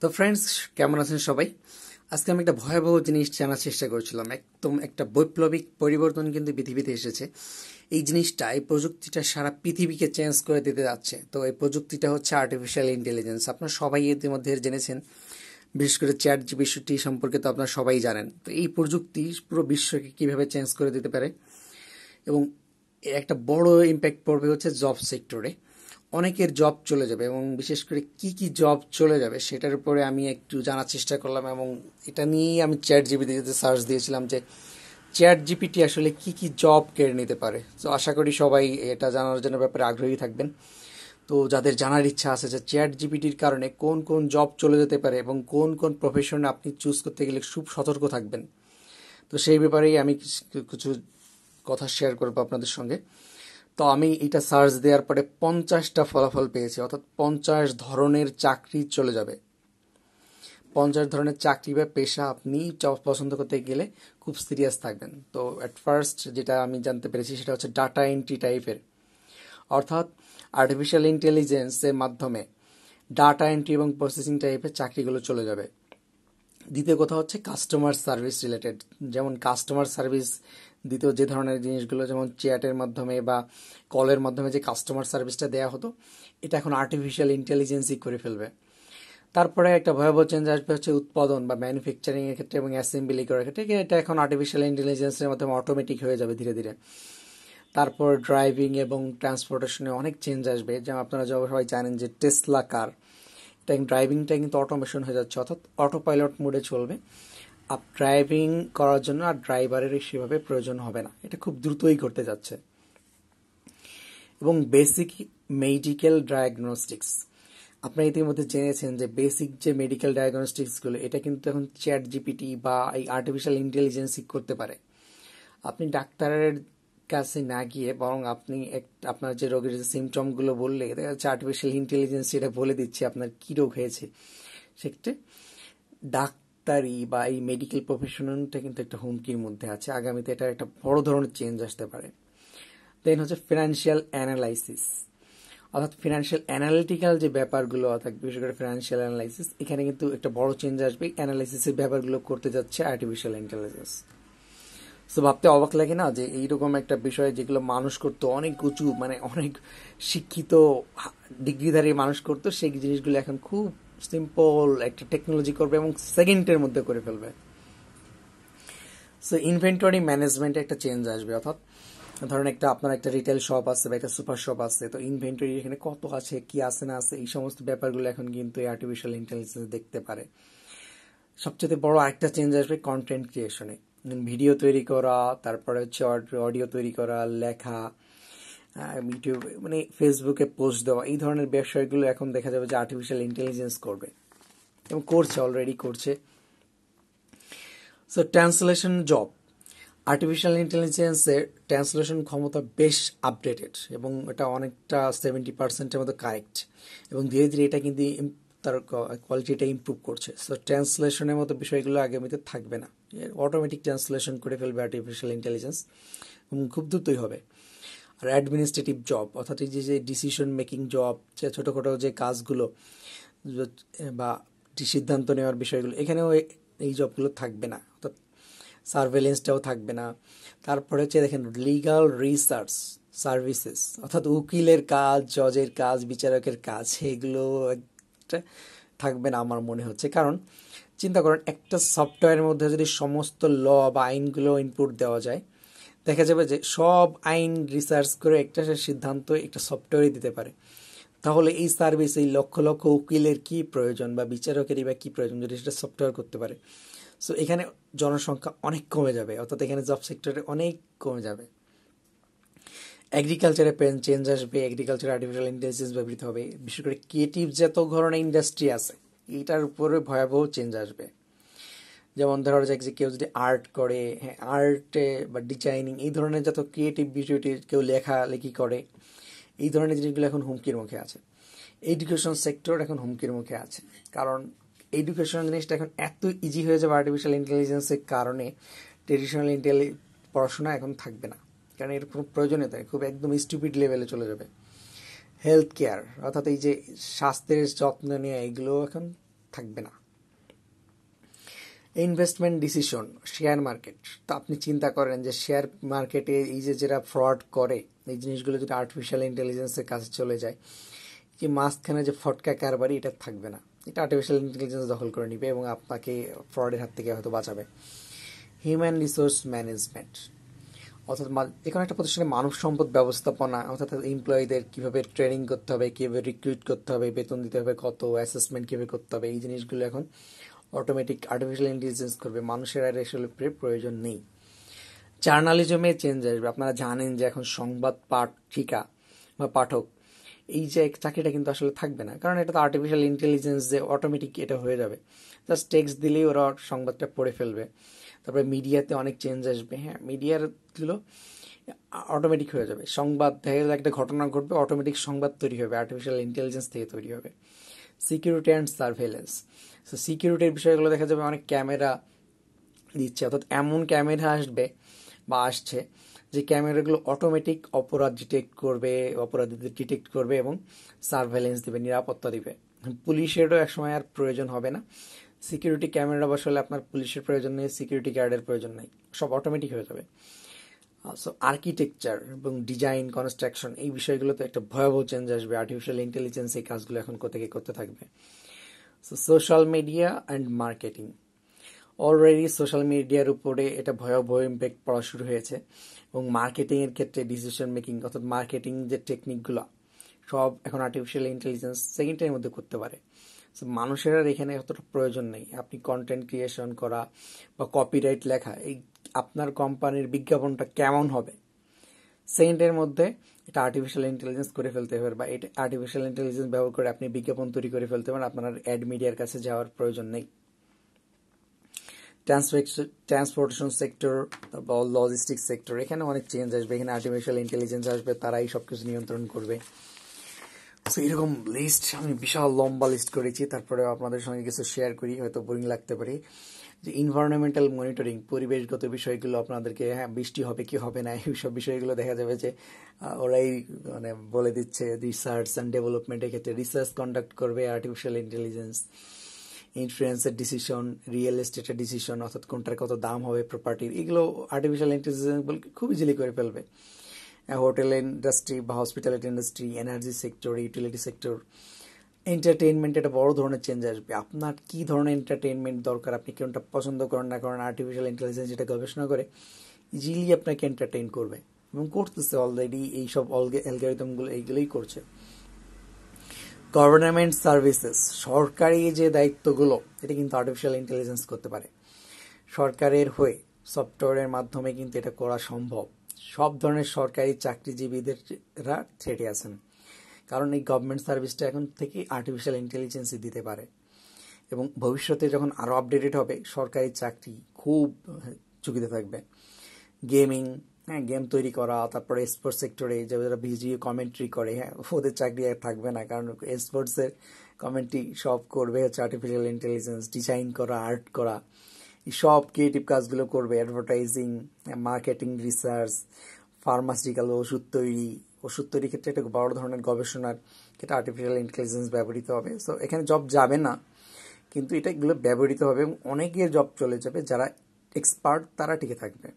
তো ফ্রেন্ডস, কেমন আছেন সবাই? আজকে আমি একটা ভয়াবহ জিনিস জানার চেষ্টা করছিলাম। একদম একটা বৈপ্লবিক পরিবর্তন কিন্তু পৃথিবীতে এসেছে। এই প্রযুক্তিটা সারা পৃথিবীকে চেঞ্জ করে দিতে যাচ্ছে। তো এই প্রযুক্তিটা হচ্ছে আর্টিফিশিয়াল ইন্টেলিজেন্স। আপনারা সবাই ইতিমধ্যে জেনেছেন, বিশেষ করে চ্যাট জিপিটি সম্পর্কে তো আপনারা সবাই জানেন। তো এই প্রযুক্তি পুরো বিশ্বকে কিভাবে চেঞ্জ করে দিতে পারে এবং এর একটা বড় ইম্প্যাক্ট পড়বে হচ্ছে জব সেক্টরে। অনেকের জব চলে যাবে এবং বিশেষ করে কি কি জব চলে যাবে সেটার উপরে আমি একটু জানার চেষ্টা করলাম এবং এটা নিয়েই আমি চ্যাট জিপিটিতে সার্চ দিয়েছিলাম যে চ্যাট জিপিটি আসলে কি কি জব কেড়ে নিতে পারে। তো আশা করি সবাই এটা জানার জন্য ব্যাপারে আগ্রহী থাকবেন। তো যাদের জানার ইচ্ছা আছে যে চ্যাট জিপিটির কারণে কোন কোন জব চলে যেতে পারে এবং কোন কোন প্রফেশনে আপনি চুজ করতে গেলে খুব সতর্ক থাকবেন, তো সেই ব্যাপারেই আমি কিছু কথা শেয়ার করবো আপনাদের সঙ্গে। তো আমি এটা সার্চ দেওয়ার পরে 50টা ফলাফল পেয়েছি, অর্থাৎ 50 ধরনের চাকরি চলে যাবে। 50 ধরনের চাকরি বা পেশা আপনি পছন্দ করতে গেলে খুব সিরিয়াস থাকবেন। তো অ্যাট ফার্স্ট যেটা আমি জানতে পেরেছি সেটা হচ্ছে ডাটা এন্ট্রি টাইপের, অর্থাৎ আর্টিফিশিয়াল ইন্টেলিজেন্সের মাধ্যমে ডাটা এন্ট্রি এবং প্রসেসিং টাইপের চাকরিগুলো চলে যাবে। দ্বিতীয় কথা হচ্ছে কাস্টমার সার্ভিস রিলেটেড, যেমন কাস্টমার সার্ভিস দ্বিতীয় যে ধরনের জিনিসগুলো যেমন চ্যাটের মাধ্যমে বা কলের মাধ্যমে যে কাস্টমার সার্ভিসটা দেওয়া হতো, এটা এখন আর্টিফিশিয়াল ইন্টেলিজেন্সই করে ফেলবে। তারপরে একটা ভয়াবহ চেঞ্জ আসবে হচ্ছে উৎপাদন বা ম্যানুফ্যাকচারিং এর ক্ষেত্রে এবং অ্যাসেম্বলি করার ক্ষেত্রে, এটা এখন আর্টিফিশিয়াল ইন্টেলিজেন্সের মাধ্যমে অটোমেটিক হয়ে যাবে ধীরে ধীরে। তারপর ড্রাইভিং এবং ট্রান্সপোর্টেশনে অনেক চেঞ্জ আসবে, যেমন আপনারা সবাই জানেন যে টেসলা কার, এটা ড্রাইভিংটা কিন্তু অটোমেশন হয়ে যাচ্ছে, অর্থাৎ অটো পাইলট মোডে চলবে। আপ ড্রাইভিং করার জন্য আর ড্রাইভারের সেভাবে প্রয়োজন হবে না, এটা খুব দ্রুতই করতে যাচ্ছে। এবং বেসিক মেডিকেল ডায়াগনস্টিক্স, আপনারা ইতিমধ্যে জেনেছেন যে বেসিক যে মেডিকেল ডায়াগনস্টিক্সগুলো এটা কিন্তু এখন চ্যাট জিপিটি বা এই আর্টিফিশিয়াল ইন্টেলিজেন্সই করতে পারে। আপনি ডাক্তারের কাছে না গিয়ে বরং আপনি আপনার যে রোগের যে সিমটমগুলো বললে, দেখা যাচ্ছে আর্টিফিশিয়াল ইন্টেলিজেন্স এটা বলে দিচ্ছে আপনার কী রোগ হয়েছে। সেক্ষেত্রে ডাক্তারি বা এই মেডিকেল প্রফেশনটা কিন্তু একটা হুমকির মধ্যে আছে। আগামীতে এটা একটা বড় ধরনের চেঞ্জ আসতে পারে। দেন হচ্ছে ফিনান্সিয়াল অ্যানালাইসিস, অর্থাৎ ফিনান্সিয়াল অ্যানালিটিক্যাল যে ব্যাপারগুলো, অর্থাৎ বিশেষ করে ফিনান্সিয়াল অ্যানালাইসিস, এখানে কিন্তু একটা বড় চেঞ্জ আসবে। অ্যানালাইসিসের ব্যাপারগুলো করতে যাচ্ছে আর্টিফিশিয়াল ইন্টেলিজেন্স। তো ভাবতে অবাক লাগে না যে এইরকম একটা বিষয় যেগুলো মানুষ করতো, অনেক উঁচু মানে অনেক শিক্ষিত ডিগ্রিধারী মানুষ করতো, সেই জিনিসগুলো এখন খুব সিম্পল একটা টেকনোলজি করবে এবং সেকেন্ডের মধ্যে করে ফেলবে। সো ইনভেন্টরি ম্যানেজমেন্টে একটা চেঞ্জ আসবে, অর্থাৎ ধরেন আপনার একটা রিটেল শপ আছে বা একটা সুপার শপ আছে, তো ইনভেন্টরি এখানে কত আছে, কি আছে না আছে, এই সমস্ত ব্যাপারগুলো এখন কিন্তু এই আর্টিফিশিয়াল ইন্টেলিজেন্স দেখতে পারে। সবচেয়ে বড় আরেকটা চেঞ্জ আসবে কন্টেন্ট ক্রিয়েশনে, ভিডিও তৈরি করা, তারপরে হচ্ছে অডিও তৈরি করা, লেখা, ইউটিউব মানে ফেসবুকে পোস্ট দেওয়া, এই ধরনের বিষয়গুলো এখন দেখা যাবে যে আর্টিফিশিয়াল ইন্টেলিজেন্স করবে এবং করছে, অলরেডি করছে। সো ট্রান্সলেশন জব, আর্টিফিশিয়াল ইন্টেলিজেন্সের ট্রান্সলেশন ক্ষমতা বেশ আপডেটেড এবং এটা অনেকটা 70%-এর মতো কারেক্ট এবং ধীরে ধীরে এটা কিন্তু তার কোয়ালিটিটা ইমপ্রুভ করছে। সো ট্রান্সলেশনের মতো বিষয়গুলো আগামীতে থাকবে না, অটোমেটিক ট্রান্সলেশন করে ফেলবে আর্টিফিশিয়াল ইন্টেলিজেন্স এবং খুব দ্রুতই হবে। আর অ্যাডমিনিস্ট্রেটিভ জব, অর্থাৎ এই যে ডিসিশন মেকিং জব, যে ছোটোখাটো যে কাজগুলো বা সিদ্ধান্ত নেওয়ার বিষয়গুলো, এখানেও এই জবগুলো থাকবে না, অর্থাৎ সার্ভেলেন্সটাও থাকবে না। তারপরে হচ্ছে দেখেন লিগাল রিসার্চ সার্ভিসেস, অর্থাৎ উকিলের কাজ, জজের কাজ, বিচারকের কাজ, এগুলো একটা থাকবে না আমার মনে হচ্ছে। কারণ চিন্তা করেন, একটা সফটওয়্যারের মধ্যে যদি সমস্ত ল বা আইনগুলো ইনপুট দেওয়া যায়, দেখা যাবে যে সব আইন রিসার্চ করে একটা সিদ্ধান্ত একটা সফটওয়্যারই দিতে পারে। তাহলে এই সার্ভিস, এই লক্ষ লক্ষ উকিলের কি প্রয়োজন বা বিচারকেরই বা কী প্রয়োজন যদি সেটা সফটওয়্যার করতে পারে। সো এখানে জনসংখ্যা অনেক কমে যাবে, অর্থাৎ এখানে জব সেক্টরে অনেক কমে যাবে। এগ্রিকালচারে চেঞ্জ আসবে, এগ্রিকালচারে আর্টিফিশিয়াল ইন্টেলিজেন্স ব্যবহৃত হবে, বিশেষ করে ক্রিয়েটিভ যত ধরনের ইন্ডাস্ট্রি আছে এইটার উপরে ভয়াবহ চেঞ্জ আসবে। যেমন ধরা যাক যে কেউ যদি আর্ট করে, হ্যাঁ আর্টে বা ডিজাইনিং এই ধরনের যত ক্রিয়েটিভ বিষয়টি, কেউ লেখালেখি করে, এই ধরনের জিনিসগুলো এখন হুমকির মুখে আছে। এডুকেশন সেক্টর এখন হুমকির মুখে আছে, কারণ এডুকেশন জিনিসটা এখন এত ইজি হয়ে যাবে আর্টিফিশিয়াল ইন্টেলিজেন্সের কারণে। ট্রেডিশনাল পড়াশোনা এখন থাকবে না, কারণ এর কোনো প্রয়োজনীয়তা খুব একদম স্টুপিড লেভেলে চলে যাবে। হেলথ কেয়ার, অর্থাৎ এই যে স্বাস্থ্যের যত্ন নেওয়া, এগুলো এখন থাকবে না। ইনভেস্টমেন্ট ডিসিশন, শেয়ার মার্কেট, তো আপনি চিন্তা করেন যে শেয়ার মার্কেটে এই যে যারা ফ্রড করে এই জিনিসগুলো যদি আর্টিফিশিয়াল ইন্টেলিজেন্সের কাছে চলে যায়, যে মাঝখানে যে ফটকা কারবারি এটা থাকবে না, এটা আর্টিফিশিয়াল ইন্টেলিজেন্স দখল করে নিবে এবং আপনাকে ফ্রডের হাত থেকে হয়তো বাঁচাবে। হিউম্যান রিসোর্স ম্যানেজমেন্ট, অর্থাৎ যে কোনো একটা প্রতিষ্ঠানে মানব সম্পদ ব্যবস্থাপনা, অর্থাৎ এমপ্লয়ীদের কীভাবে ট্রেনিং করতে হবে, কীভাবে রিক্রুট করতে হবে, বেতন দিতে হবে কত, অ্যাসেসমেন্ট কীভাবে করতে হবে, এই জিনিসগুলো এখন অটোমেটিক আর্টিফিশিয়াল ইন্টেলিজেন্স করবে, মানুষের আর আসলে প্রয়োজন নেই। জার্নালিজমে চেঞ্জ আসবে। আপনারা জানেন যে এখন সংবাদ পাঠিকা বা পাঠক এই যে চাকরিটা কিন্তু আসলে থাকবে না, কারণ এটা তো আর্টিফিশিয়াল ইন্টেলিজেন্স যে অটোমেটিক এটা হয়ে যাবে, জাস্ট টেক্সট দিলেই ওরা সংবাদটা পড়ে ফেলবে। তারপরে মিডিয়াতে অনেক চেঞ্জ আসবে। হ্যাঁ, মিডিয়ারগুলো অটোমেটিক হয়ে যাবে। সংবাদ দেখা গেলে একটা ঘটনা ঘটবে, অটোমেটিক সংবাদ তৈরি হবে, আর্টিফিশিয়াল ইন্টেলিজেন্স থেকে তৈরি হবে। সিকিউরিটি অ্যান্ড সার্ভেলেন্স, সো সিকিউরিটির বিষয়গুলো দেখা যাবে অনেক ক্যামেরা দিচ্ছে, অর্থাৎ এমন ক্যামেরা আসবে বা আসছে যে ক্যামেরাগুলো অটোমেটিক অপরাধ ডিটেক্ট করবে, অপরাধীদের ডিটেক্ট করবে এবং সার্ভেলেন্স দিবে, নিরাপত্তা দিবে। পুলিশেরও একসময় আর প্রয়োজন হবে না, সিকিউরিটি ক্যামেরা বসালে আপনার পুলিশের প্রয়োজন নেই, সিকিউরিটি গার্ডের প্রয়োজন নেই, সব অটোমেটিক হয়ে যাবে। সো আর্কিটেকচার এবং ডিজাইন, কনস্ট্রাকশন, এই বিষয়গুলোতে একটা ভয়াবহ চেঞ্জ আসবে। আর্টিফিশিয়াল ইন্টেলিজেন্স এই কাজগুলো এখন করতে থাকবে। So social media and marketing, already social মিডিয়ার উপরে এটা ভয়াবহ ইম্প্যাক্ট পড়া শুরু হয়েছে এবং মার্কেটিংয়ের ক্ষেত্রে ডিসিশন মেকিং, অর্থাৎ মার্কেটিং যে টেকনিকগুলো সব এখন আর্টিফিশিয়াল ইন্টেলিজেন্স সেকেন্ডের মধ্যে করতে পারে। সো মানুষের আর এখানে অতটা প্রয়োজন নেই। আপনি কন্টেন্ট ক্রিয়েশন করা বা কপিরাইট লেখা, এই আপনার কোম্পানির বিজ্ঞাপনটা কেমন হবে সেকেন্ডের মধ্যে এটা আর্টিফিশিয়াল ইন্টেলিজেন্স করে ফেলতে পারে, বা এটা আর্টিফিশিয়াল ইন্টেলিজেন্স ব্যবহার করে আপনি বিজ্ঞাপন তৈরি করে ফেলতে পারেন, আপনার অ্যাড মিডিয়ার কাছে যাওয়ার প্রয়োজন নেই। ট্রান্সপোর্টেশন সেক্টর বা লজিস্টিক্স সেক্টর, এখানে অনেক চেঞ্জ আসবে, এখানে আর্টিফিশিয়াল ইন্টেলিজেন্স আসবে, তারাই সবকিছু নিয়ন্ত্রণ করবে। সো এরকম লিস্ট আমি বিশাল লম্বা লিস্ট করেছি, তারপরে আপনাদের সঙ্গে কিছু শেয়ার করি, হয়তো বোরিং লাগতে পারে। যে ইনভায়রনমেন্টাল মনিটরিং, পরিবেশগত বিষয়গুলো আপনাদেরকে, হ্যাঁ বৃষ্টি হবে কি হবে না এইসব বিষয়গুলো দেখা যাবে যে ওরাই মানে বলে দিচ্ছে। রিসার্চ অ্যান্ড ডেভেলপমেন্টের ক্ষেত্রে রিসার্চ কন্ডাক্ট করবে আর্টিফিশিয়াল ইন্টেলিজেন্স। ইন্স্যুরেন্সের ডিসিশন, রিয়েল এস্টেটের ডিসিশন, অর্থাৎ কোনটার কত দাম হবে প্রপার্টির, এগুলো আর্টিফিশিয়াল ইন্টেলিজেন্স খুব ইজিলি করে ফেলবে। হোটেল ইন্ডাস্ট্রি বা hospitality industry, energy sector, utility sector, entertainment, একটা বড় ধরনের চেঞ্জ আসবে। আপনার কি ধরনের এন্টারটেইনমেন্ট দরকার, আপনি কোনটা পছন্দ করেন না করেন, আর্টিফিশিয়াল ইন্টেলিজেন্স যেটা গবেষণা করে ইজিলি আপনাকে এন্টারটেইন করবে এবং করতেছে অলরেডি, এইসব অ্যালগরিদমগুলো এইগুলোই করছে। গভর্নমেন্ট সার্ভিসেস, সরকারি যে দায়িত্বগুলো এটা কিন্তু আর্টিফিশিয়াল ইন্টেলিজেন্স করতে পারে। সরকারের হয়ে সফটওয়্যারের মাধ্যমে কিন্তু এটা করা সম্ভব। সব ধরনের সরকারি চাকরিজীবীদেররা থ্রেটে আছেন, কারণ এই গভর্নমেন্ট সার্ভিসটা এখন থেকে আর্টিফিশিয়াল ইন্টেলিজেন্সই দিতে পারে এবং ভবিষ্যতে যখন আরও আপডেটেড হবে সরকারি চাকরি খুব ঝুঁকিতে থাকবে। গেমিং, হ্যাঁ গেম তৈরি করা, তারপরে স্পোর্টস সেক্টরে যারা ভিডিও কমেন্ট্রি করে, হ্যাঁ ওদের চাকরি আর থাকবে না, কারণ স্পোর্টসের কমেন্ট্রি সব করবে হচ্ছে আর্টিফিশিয়াল ইন্টেলিজেন্স। ডিজাইন করা, আর্ট করা, এই সব ক্রিয়েটিভ কাজগুলো করবে। অ্যাডভার্টাইজিং, মার্কেটিং, রিসার্চ, ফার্মাসিউটিক্যাল, ওষুধ তৈরির ক্ষেত্রে একটা বড় ধরনের গবেষণার ক্ষেত্রে আর্টিফিশিয়াল ইন্টেলিজেন্স ব্যবহৃত হবে। সো এখানে জব যাবে না, কিন্তু এগুলো ব্যবহৃত হবে এবং অনেকের জব চলে যাবে, যারা এক্সপার্ট তারা টিকে থাকবে।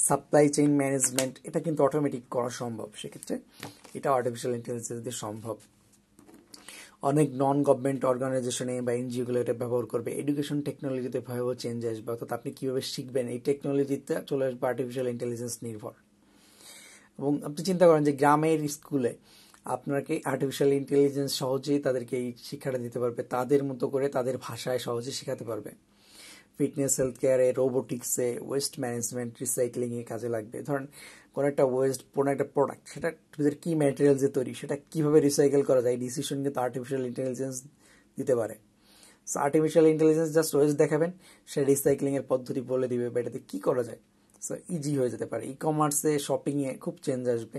সাপ্লাই চেইন ম্যানেজমেন্ট, এটা কিন্তু অটোমেটিক করা সম্ভব, সেক্ষেত্রে এটা আর্টিফিশিয়াল ইন্টেলিজেন্স দিয়ে সম্ভব। অনেক নন গভর্নমেন্ট অর্গানাইজেশনে বা এনজিওগুলো এটা ব্যবহার করবে। এডুকেশন টেকনোলজিতে ভয়াবহ চেঞ্জ আসবে, অর্থাৎ আপনি কীভাবে শিখবেন এই টেকনোলজিতে চলে আসবে আর্টিফিশিয়াল ইন্টেলিজেন্স নির্ভর। এবং আপনি চিন্তা করেন যে গ্রামের স্কুলে আপনাকে আর্টিফিশিয়াল ইন্টেলিজেন্স সহজেই তাদেরকে এই শিক্ষাটা দিতে পারবে, তাদের মতো করে তাদের ভাষায় সহজে শেখাতে পারবে। ফিটনেস, হেলথ কেয়ারে, রোবোটিক্সে, ওয়েস্ট ম্যানেজমেন্ট, রিসাইক্লিংয়ে কাজে লাগবে। ধরেন কোনো একটা কোনো একটা প্রোডাক্ট, সেটা কি ম্যাটেরিয়ালসে তৈরি, সেটা কীভাবে রিসাইকেল করা যায়, ডিসিশন কিন্তু আর্টিফিশিয়াল ইন্টেলিজেন্স দিতে পারে। So artificial intelligence just West দেখাবেন, সে রিসাইক্লিংয়ের পদ্ধতি বলে দিবে বা এটাতে কী করা যায়। সো ইজি হয়ে যেতে পারে। ই কমার্সে, শপিংয়ে খুব চেঞ্জ আসবে।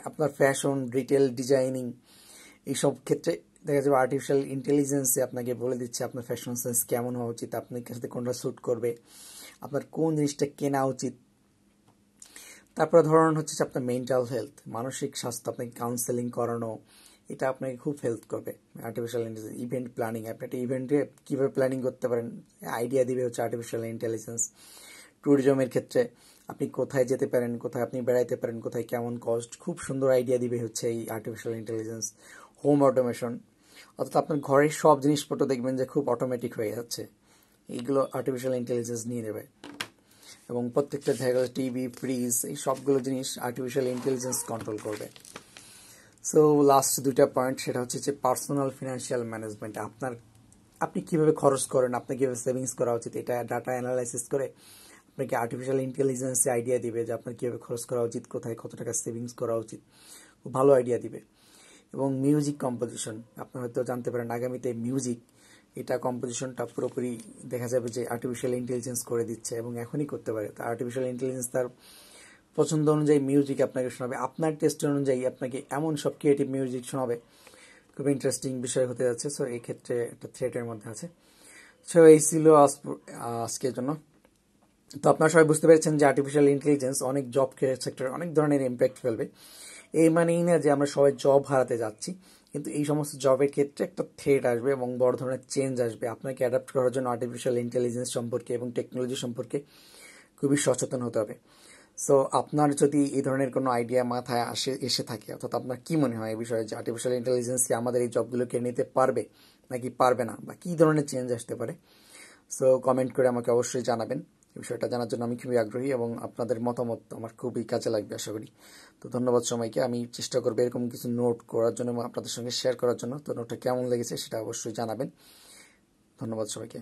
আপনার ফ্যাশন, রিটেল, ডিজাইনিং, এইসব ক্ষেত্রে দেখা যাবে আর্টিফিশিয়াল ইন্টেলিজেন্সে আপনাকে বলে দিচ্ছে আপনার ফ্যাশন সেন্স কেমন হওয়া উচিত, আপনার সাথে কোনটা স্যুট করবে, আপনার কোন জিনিসটা কেনা উচিত। তারপরে ধরুন হচ্ছে আপনার মেন্টাল হেলথ, মানসিক স্বাস্থ্য, আপনাকে কাউন্সেলিং করানো, এটা আপনাকে খুব হেল্প করবে। আর্টিফিশিয়াল ইন্টেলিজেন্স ইভেন্ট প্ল্যানিং, আপনি একটা ইভেন্টে কীভাবে প্ল্যানিং করতে পারেন আইডিয়া দিবে হচ্ছে আর্টিফিশিয়াল ইন্টেলিজেন্স। ট্যুরিজমের ক্ষেত্রে আপনি কোথায় যেতে পারেন, কোথায় আপনি বেড়াইতে পারেন, কোথায় কেমন কস্ট, খুব সুন্দর আইডিয়া দিবে হচ্ছে এই আর্টিফিশিয়াল ইন্টেলিজেন্স। হোম অটোমেশন, অর্থাৎ আপনার ঘরের সব জিনিসপত্র দেখবেন যে খুব অটোমেটিক হয়ে যাচ্ছে, এইগুলো আর্টিফিশিয়াল ইন্টেলিজেন্স নিয়ে নেবে। এবং প্রত্যেকটা জায়গায় টিভি, ফ্রিজ, এই সবগুলো জিনিস আর্টিফিশিয়াল ইন্টেলিজেন্স কন্ট্রোল করবে। সো লাস্ট দুইটা পয়েন্ট, সেটা হচ্ছে যে পার্সোনাল ফিনান্সিয়াল ম্যানেজমেন্ট। আপনি কীভাবে খরচ করেন, আপনার কীভাবে সেভিংস করা উচিত, এটা ডাটা অ্যানালাইসিস করে আপনাকে আর্টিফিশিয়াল ইন্টেলিজেন্সে আইডিয়া দিবে যে আপনার কীভাবে খরচ করা উচিত, কোথায় কত টাকা সেভিংস করা উচিত, খুব ভালো আইডিয়া দিবে। এবং মিউজিক কম্পোজিশন, আপনার হয়তো জানতে পারেন আগামীতে মিউজিক, এটা কম্পোজিশনটা পুরোপুরি দেখা যাবে যে আর্টিফিশিয়াল ইন্টেলিজেন্স করে দিচ্ছে এবং এখনই করতে পারে। তা আর্টিফিশিয়াল ইন্টেলিজেন্স তার পছন্দ অনুযায়ী মিউজিক আপনাকে শোনাবে, আপনার টেস্ট অনুযায়ী আপনাকে এমন সব ক্রিয়েটিভ মিউজিক শোনাবে, খুব ইন্টারেস্টিং বিষয় হতে যাচ্ছে। সো এই ক্ষেত্রে একটা থ্রেটের মধ্যে আছে। সো এই ছিল আজকের জন্য। তো আপনারা সবাই বুঝতে পেরেছেন যে আর্টিফিশিয়াল ইন্টেলিজেন্স অনেক জব সেক্টরে অনেক ধরনের ইম্প্যাক্ট ফেলবে। এই মানেই না যে আমরা সবাই জব হারাতে যাচ্ছি, কিন্তু এই সমস্ত জবের ক্ষেত্রে একটা থ্রেট আসবে এবং বড় ধরনের চেঞ্জ আসবে। আপনাকে অ্যাডাপ্ট করার জন্য আর্টিফিশিয়াল ইন্টেলিজেন্স সম্পর্কে এবং টেকনোলজি সম্পর্কে খুবই সচেতন হতে হবে। সো আপনার যদি এই ধরনের কোনো আইডিয়া মাথায় এসে থাকে, অর্থাৎ আপনার কি মনে হয় এই বিষয়ে যে আর্টিফিশিয়াল ইন্টেলিজেন্স কি আমাদের এই জবগুলো কেড়ে নিতে পারবে নাকি পারবে না, বা কী ধরনের চেঞ্জ আসতে পারে, সো কমেন্ট করে আমাকে অবশ্যই জানাবেন। এই বিষয়টা জানার জন্য আমি খুবই আগ্রহী এবং আপনাদের মতামত আমার খুবই কাজে লাগবে আশা করি। তো ধন্যবাদ সবাইকে। আমি চেষ্টা করবো এরকম কিছু নোট করার জন্য এবং আপনাদের সঙ্গে শেয়ার করার জন্য। তো নোটটা কেমন লেগেছে সেটা অবশ্যই জানাবেন। ধন্যবাদ সবাইকে।